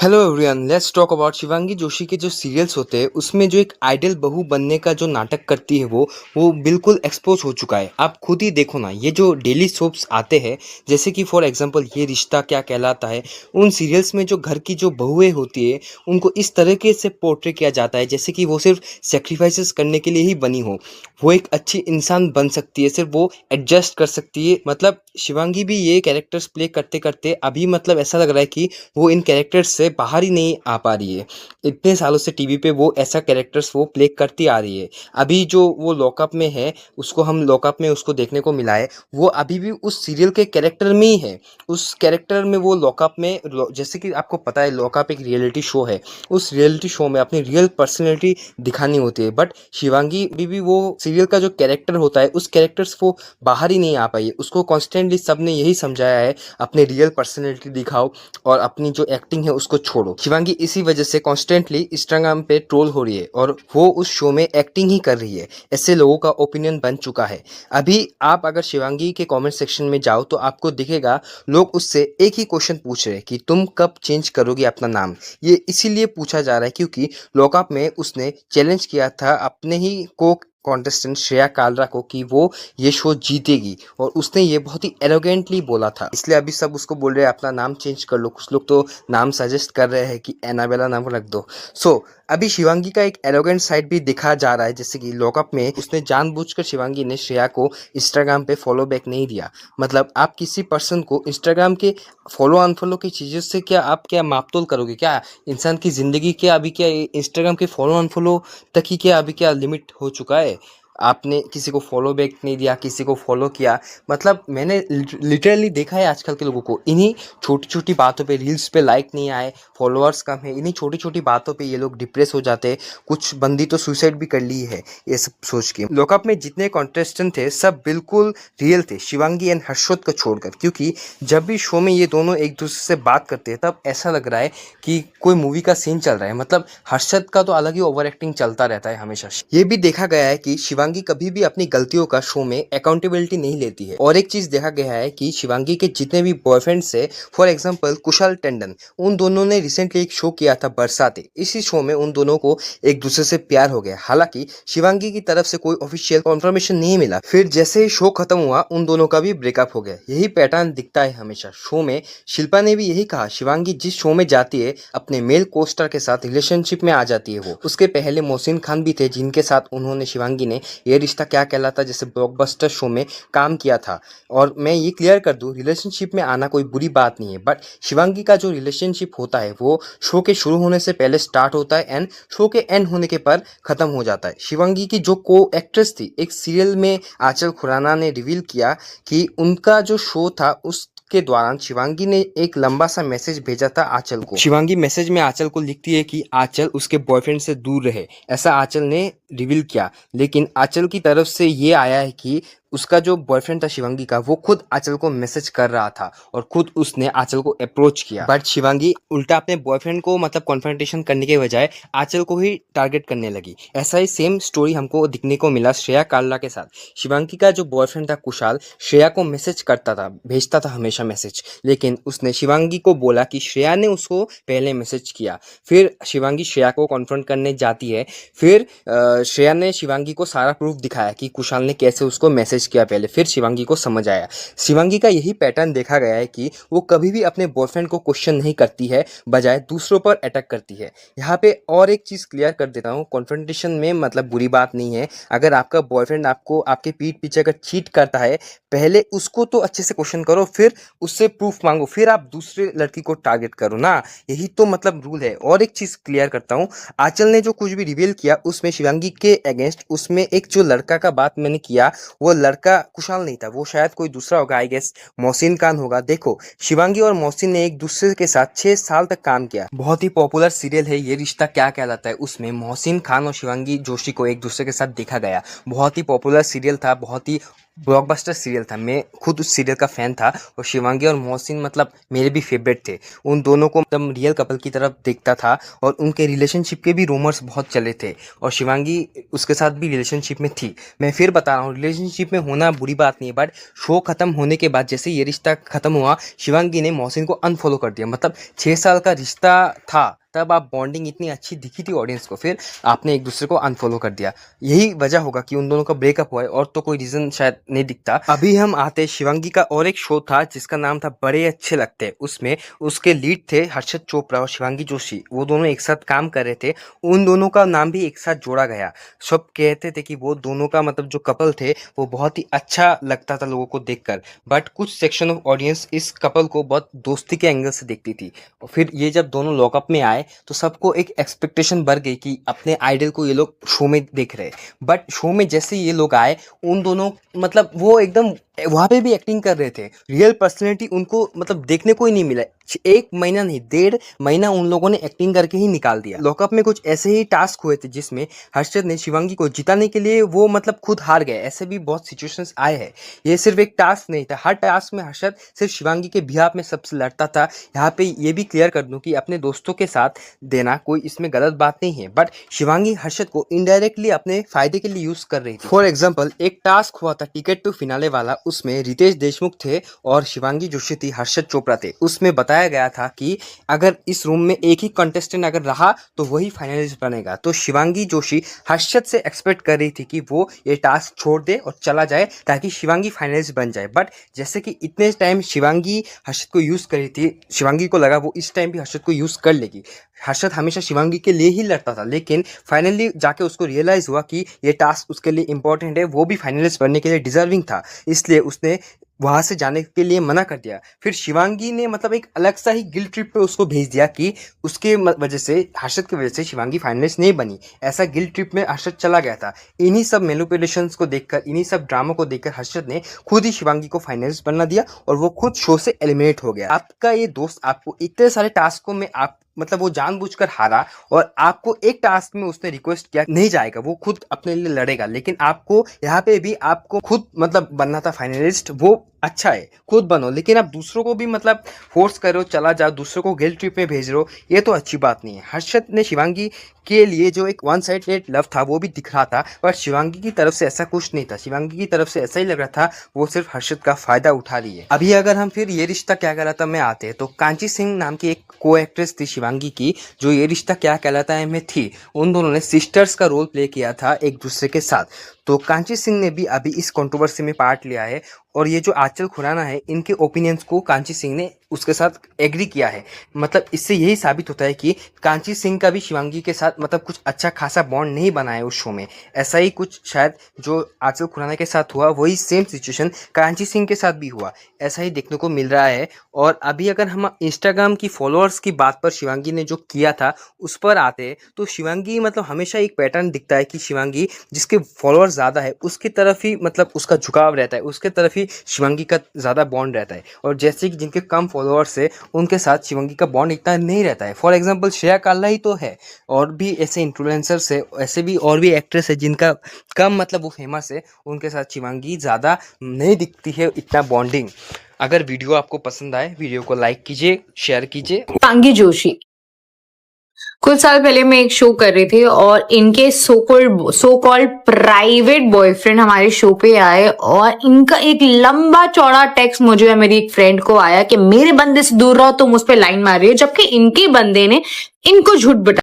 Hello everyone, let's talk about Shivangi Joshi के जो serials होते हैं उसमें जो एक आइडल बहू बनने का जो नाटक करती है वो बिल्कुल एक्सपोज हो चुका है। आप खुद ही देखो ना, ये जो डेली सोप्स आते हैं जैसे कि फॉर एग्जांपल ये रिश्ता क्या कहलाता है, उन सीरियल्स में जो घर की जो बहुएं होती है उनको इस तरीके से पोर्ट्रे किया जाता है जैसे कि वो सिर्फ सेक्रीफाइसेस करने के लिए ही बनी हो। वो एक अच्छी इंसान बन सकती है, सिर्फ वो एडजस्ट कर सकती है। मतलब शिवांगी भी ये कैरेक्टर्स प्ले करते करते अभी मतलब ऐसा लग रहा है कि वो इन कैरेक्टर्स से बाहर ही नहीं आ पा रही है। इतने सालों से टीवी पे वो ऐसा कैरेक्टर्स वो प्ले करती आ रही है। अभी जो वो लॉकअप में है, उसको हम लॉकअप में उसको देखने को मिला है, वो अभी भी उस सीरियल के कैरेक्टर में ही है। उस कैरेक्टर में वो लॉकअप में जैसे कि आपको पता है लॉकअप एक रियलिटी शो है, उस रियलिटी शो में अपनी रियल पर्सनैलिटी दिखानी होती है। बट शिवांगी भी वो सीरियल का जो कैरेक्टर होता है उस कैरेक्टर्स वो बाहर ही नहीं आ पाई है। उसको कॉन्स्टेंटली सबने यही समझाया है, अपने रियल पर्सनैलिटी दिखाओ और अपनी जो एक्टिंग है उसको छोड़ो। शिवांगी इसी वजह से कॉन्स्टेंटली इंस्टाग्राम पे ट्रोल हो रही है और वो उस शो में एक्टिंग ही कर रही है, ऐसे लोगों का ओपिनियन बन चुका है। अभी आप अगर शिवांगी के कमेंट सेक्शन में जाओ तो आपको दिखेगा लोग उससे एक ही क्वेश्चन पूछ रहे हैं कि तुम कब चेंज करोगे अपना नाम। ये इसीलिए पूछा जा रहा है क्योंकि लॉकअप में उसने चैलेंज किया था अपने ही को कॉन्टेस्टेंट श्रेया कालरा को कि वो ये शो जीतेगी, और उसने ये बहुत ही एरोगेंटली बोला था। इसलिए अभी सब उसको बोल रहे हैं अपना नाम चेंज कर लो। कुछ लोग तो नाम सजेस्ट कर रहे हैं कि एनाबेला नाम रख दो। अभी शिवांगी का एक एरोगेंट साइड भी दिखा जा रहा है, जैसे कि लॉकअप में उसने जानबूझकर शिवांगी ने श्रेया को इंस्टाग्राम पे फॉलो बैक नहीं दिया। मतलब आप किसी पर्सन को इंस्टाग्राम के फॉलो अनफॉलो की चीज़ों से क्या मापतोल करोगे? क्या इंसान की ज़िंदगी क्या अभी क्या इंस्टाग्राम के फॉलो अनफॉलो तक ही क्या अभी क्या लिमिट हो चुका है? आपने किसी को फॉलो बैक नहीं दिया, किसी को फॉलो किया। मतलब मैंने लिटरली देखा है आजकल के लोगों को, इन्हीं छोटी छोटी बातों पे, रील्स पे लाइक नहीं आए, फॉलोअर्स कम है, इन्हीं छोटी छोटी बातों पे ये लोग डिप्रेस हो जाते हैं। कुछ बंदी तो सुसाइड भी कर ली है ये सब सोच के। लॉकअप में जितने कॉन्टेस्टेंट थे सब बिल्कुल रियल थे, शिवांगी एंड हर्षद को छोड़कर। क्योंकि जब भी शो में ये दोनों एक दूसरे से बात करते हैं तब ऐसा लग रहा है कि कोई मूवी का सीन चल रहा है। मतलब हर्षद का तो अलग ही ओवर एक्टिंग चलता रहता है हमेशा। ये भी देखा गया है कि शिवांगी कभी भी अपनी गलतियों का शो में अकाउंटेबिलिटी नहीं लेती है। और एक चीज देखा गया है कि शिवांगी के जितने भी बॉयफ्रेंड्स है, फॉर एग्जांपल कुशाल टंडन, उन दोनों ने रिसेंटली एक शो किया था बरसाते। इसी शो में उन दोनों को एक दूसरे से प्यार हो गया। हालांकि शिवांगी की तरफ से कोई ऑफिशियल कॉन्फर्मेशन नहीं मिला। फिर जैसे ही शो खत्म हुआ उन दोनों का भी ब्रेकअप हो गया। यही पैटर्न दिखता है हमेशा शो में। शिल्पा ने भी यही कहा, शिवांगी जिस शो में जाती है अपने मेल कोस्टर के साथ रिलेशनशिप में आ जाती है। वो उसके पहले मोहसिन खान भी थे जिनके साथ उन्होंने शिवांगी ने ये रिश्ता क्या कहलाता जैसे ब्लॉकबस्टर शो में काम किया था। और मैं ये क्लियर कर दूं, रिलेशनशिप में आना कोई बुरी बात नहीं है, बट शिवांगी का जो रिलेशनशिप होता है वो शो के शुरू होने से पहले स्टार्ट होता है एंड शो के एंड होने के पर खत्म हो जाता है। शिवांगी की जो को एक्ट्रेस थी एक सीरियल में, आंचल खुराना ने रिवील किया कि उनका जो शो था उस के दौरान शिवांगी ने एक लंबा सा मैसेज भेजा था आंचल को। शिवांगी मैसेज में आंचल को लिखती है कि आंचल उसके बॉयफ्रेंड से दूर रहे, ऐसा आंचल ने रिवील किया। लेकिन आंचल की तरफ से ये आया है कि उसका जो बॉयफ्रेंड था शिवांगी का, वो खुद आंचल को मैसेज कर रहा था और खुद उसने आंचल को अप्रोच किया। बट शिवांगी उल्टा अपने बॉयफ्रेंड को मतलब कॉन्फ्रंटेशन करने के बजाय आंचल को ही टारगेट करने लगी। ऐसा ही सेम स्टोरी हमको दिखने को मिला श्रेया कालरा के साथ। शिवांगी का जो बॉयफ्रेंड था कुशाल, श्रेया को मैसेज करता था, भेजता था हमेशा मैसेज, लेकिन उसने शिवांगी को बोला कि श्रेया ने उसको पहले मैसेज किया। फिर शिवांगी श्रेया को कॉन्फ्रंट करने जाती है। फिर श्रेया ने शिवांगी को सारा प्रूफ दिखाया कि कुशाल ने कैसे उसको मैसेज किया पहले। फिर शिवांगी को समझ आया। शिवांगी का यही पैटर्न देखा गया है कि वो कभी भी अपने बॉयफ्रेंड को क्वेश्चन नहीं करती है, बजाय दूसरों पर अटैक करती है। यहाँ पे और एक चीज क्लियर कर देता हूँ, कॉन्फ्रंटेशन में मतलब बुरी बात नहीं है। अगर आपका बॉयफ्रेंड आपको आपके पीठ पीछे अगर चीट करता है, पहले उसको तो अच्छे से क्वेश्चन करो, फिर उससे प्रूफ मांगो, फिर आप दूसरे लड़की को टारगेट करो ना। यही तो मतलब रूल है। और एक चीज क्लियर करता हूँ, आंचल ने जो कुछ भी रिवील किया उसमें शिवांगी के अगेंस्ट, उसमें एक जो लड़का का बात मैंने किया, वो लड़का कुशाल नहीं था, वो शायद कोई दूसरा होगा, आई गेस मोहसिन खान होगा। देखो शिवांगी और मोहसिन ने एक दूसरे के साथ 6 साल तक काम किया। बहुत ही पॉपुलर सीरियल है ये रिश्ता क्या कहलाता है, उसमें मोहसिन खान और शिवांगी जोशी को एक दूसरे के साथ देखा गया। बहुत ही पॉपुलर सीरियल था, बहुत ही ब्लॉकबस्टर सीरियल था। मैं खुद उस सीरियल का फ़ैन था और शिवांगी और मोहसिन मतलब मेरे भी फेवरेट थे। उन दोनों को एकदम रियल कपल की तरफ देखता था और उनके रिलेशनशिप के भी रूमर्स बहुत चले थे और शिवांगी उसके साथ भी रिलेशनशिप में थी। मैं फिर बता रहा हूँ, रिलेशनशिप में होना बुरी बात नहीं है, बट शो ख़त्म होने के बाद जैसे ये रिश्ता ख़त्म हुआ, शिवांगी ने मोहसिन को अनफॉलो कर दिया। मतलब 6 साल का रिश्ता था, तब आप बॉन्डिंग इतनी अच्छी दिखी थी ऑडियंस को, फिर आपने एक दूसरे को अनफॉलो कर दिया। यही वजह होगा कि उन दोनों का ब्रेकअप हुआ है और तो कोई रीज़न शायद नहीं दिखता। अभी हम आते हैं शिवांगी का और एक शो था जिसका नाम था बड़े अच्छे लगते हैं। उसमें उसके लीड थे हर्षद चोपड़ा और शिवांगी जोशी। वो दोनों एक साथ काम कर रहे थे। उन दोनों का नाम भी एक साथ जोड़ा गया। सब कहते थे कि वो दोनों का मतलब जो कपल थे वो बहुत ही अच्छा लगता था लोगों को देखकर, बट कुछ सेक्शन ऑफ ऑडियंस इस कपल को बहुत दोस्ती के एंगल से देखती थी। और फिर ये जब दोनों लॉकअप में आए तो सबको एक एक्सपेक्टेशन बढ़ गई कि अपने आइडल को ये लोग शो में देख रहे हैं। बट शो में जैसे ये लोग आए, उन दोनों मतलब वो एकदम वहाँ पे भी एक्टिंग कर रहे थे। रियल पर्सनैलिटी उनको मतलब देखने को ही नहीं मिला। 1 महीना नहीं, 1.5 महीना उन लोगों ने एक्टिंग करके ही निकाल दिया। लॉकअप में कुछ ऐसे ही टास्क हुए थे जिसमें हर्षद ने शिवांगी को जिताने के लिए वो मतलब खुद हार गए। ऐसे भी बहुत सिचुएशंस आए हैं। ये सिर्फ एक टास्क नहीं था, हर टास्क में हर्षद सिर्फ शिवांगी के बिहाफ में सबसे लड़ता था। यहाँ पे ये भी क्लियर कर दूं कि अपने दोस्तों के साथ देना कोई इसमें गलत बात नहीं है, बट शिवांगी हर्षद को इनडायरेक्टली अपने फायदे के लिए यूज कर रही थी। फॉर एग्जाम्पल, एक टास्क हुआ था टिकट टू फिनाले वाला। उसमें रितेश देशमुख थे और शिवांगी जोशी थी, हर्षद चोपड़ा थे। उसमें बताया गया था कि अगर इस रूम में एक ही कंटेस्टेंट अगर रहा तो वही फाइनलिस्ट बनेगा। तो शिवांगी जोशी हर्षद से एक्सपेक्ट कर रही थी कि वो ये टास्क छोड़ दे और चला जाए ताकि शिवांगी फाइनलिस्ट बन जाए। बट जैसे कि इतने टाइम शिवांगी हर्षद को यूज कर रही थी, शिवांगी को लगा वो इस टाइम भी हर्षद को यूज कर लेगी। हर्षद हमेशा शिवांगी के लिए ही लड़ता था, लेकिन फाइनली जाके उसको रियलाइज हुआ कि ये टास्क उसके लिए इंपॉर्टेंट है, वो भी फाइनलिस्ट बनने के लिए डिजर्विंग था, इसलिए उसने वहां से जाने के लिए मना कर दिया। फिर शिवांगी ने मतलब एक अलग सा ही गिल्ट ट्रिप पे उसको भेज दिया कि उसके वजह से, हर्षद की वजह से शिवांगी फाइनलिस्ट नहीं बनी। ऐसा गिल्ट ट्रिप में हर्षद चला गया था। इन्हीं सब मैनिपुलेशंस को देखकर, इन्हीं सब ड्रामा को देखकर हर्षद ने खुद ही शिवांगी को फाइनलिस्ट बनना दिया और वो खुद शो से एलिमिनेट हो गया। आपका ये दोस्त आपको इतने सारे टास्कों में आप मतलब वो जानबूझकर हारा और आपको एक टास्क में उसने रिक्वेस्ट किया नहीं जाएगा, वो खुद अपने लिए लड़ेगा, लेकिन आपको यहाँ पे भी आपको खुद मतलब बनना था फाइनलिस्ट। वो अच्छा है, खुद बनो, लेकिन आप दूसरों को भी मतलब फोर्स करो चला जाओ, दूसरों को गिल्ट ट्रिप में भेज रहे हो, ये तो अच्छी बात नहीं है। हर्षद ने शिवांगी के लिए जो एक वन साइडेड लव था वो भी दिख रहा था, पर शिवांगी की तरफ से ऐसा कुछ नहीं था। शिवांगी की तरफ से ऐसा ही लग रहा था वो सिर्फ हर्षद का फायदा उठा रही है। अभी अगर हम फिर ये रिश्ता क्या कहलाता में आते हैं तो कांची सिंह नाम की एक को एक्ट्रेस थी शिवांगी की, जो ये रिश्ता क्या कहलाता है में थी। उन दोनों ने सिस्टर्स का रोल प्ले किया था एक दूसरे के साथ। तो कांची सिंह ने भी अभी इस कंट्रोवर्सी में पार्ट लिया है और ये जो आंचल खुराना है, इनके ओपिनियंस को कांची सिंह ने उसके साथ एग्री किया है। मतलब इससे यही साबित होता है कि कांची सिंह का भी शिवांगी के साथ मतलब कुछ अच्छा खासा बॉन्ड नहीं बना है उस शो में। ऐसा ही कुछ शायद जो आंचल खुराना के साथ हुआ, वही सेम सिचुएशन कांची सिंह के साथ भी हुआ, ऐसा ही देखने को मिल रहा है। और अभी अगर हम इंस्टाग्राम की फॉलोअर्स की बात पर शिवांगी ने जो किया था उस पर आते हैं तो शिवांगी मतलब हमेशा एक पैटर्न दिखता है कि शिवांगी जिसके फॉलोअर्स ज़्यादा है उसकी तरफ ही मतलब उसका झुकाव रहता है, उसके तरफ ही शिवांगी का ज़्यादा बॉन्ड रहता है। और जैसे कि जिनके कम फॉलोअर्स है उनके साथ शिवांगी का बॉन्ड इतना नहीं रहता है। फॉर एग्जांपल श्रेया काल्ला ही तो है, और भी ऐसे इन्फ्लुएंसर्स है, ऐसे भी और भी एक्ट्रेस है जिनका कम मतलब वो फेमस है, उनके साथ शिवांगी ज़्यादा नहीं दिखती है इतना बॉन्डिंग। अगर वीडियो आपको पसंद आए, वीडियो को लाइक कीजिए, शेयर कीजिए। शिवांगी जोशी कुछ साल पहले मैं एक शो कर रही थी और इनके सो कॉल्ड प्राइवेट बॉयफ्रेंड हमारे शो पे आए और इनका एक लंबा चौड़ा टेक्स्ट मुझे और मेरी एक फ्रेंड को आया कि मेरे बंदे से दूर रहो, तुम उस पर लाइन मार रही हो, जबकि इनके बंदे ने इनको झूठ बता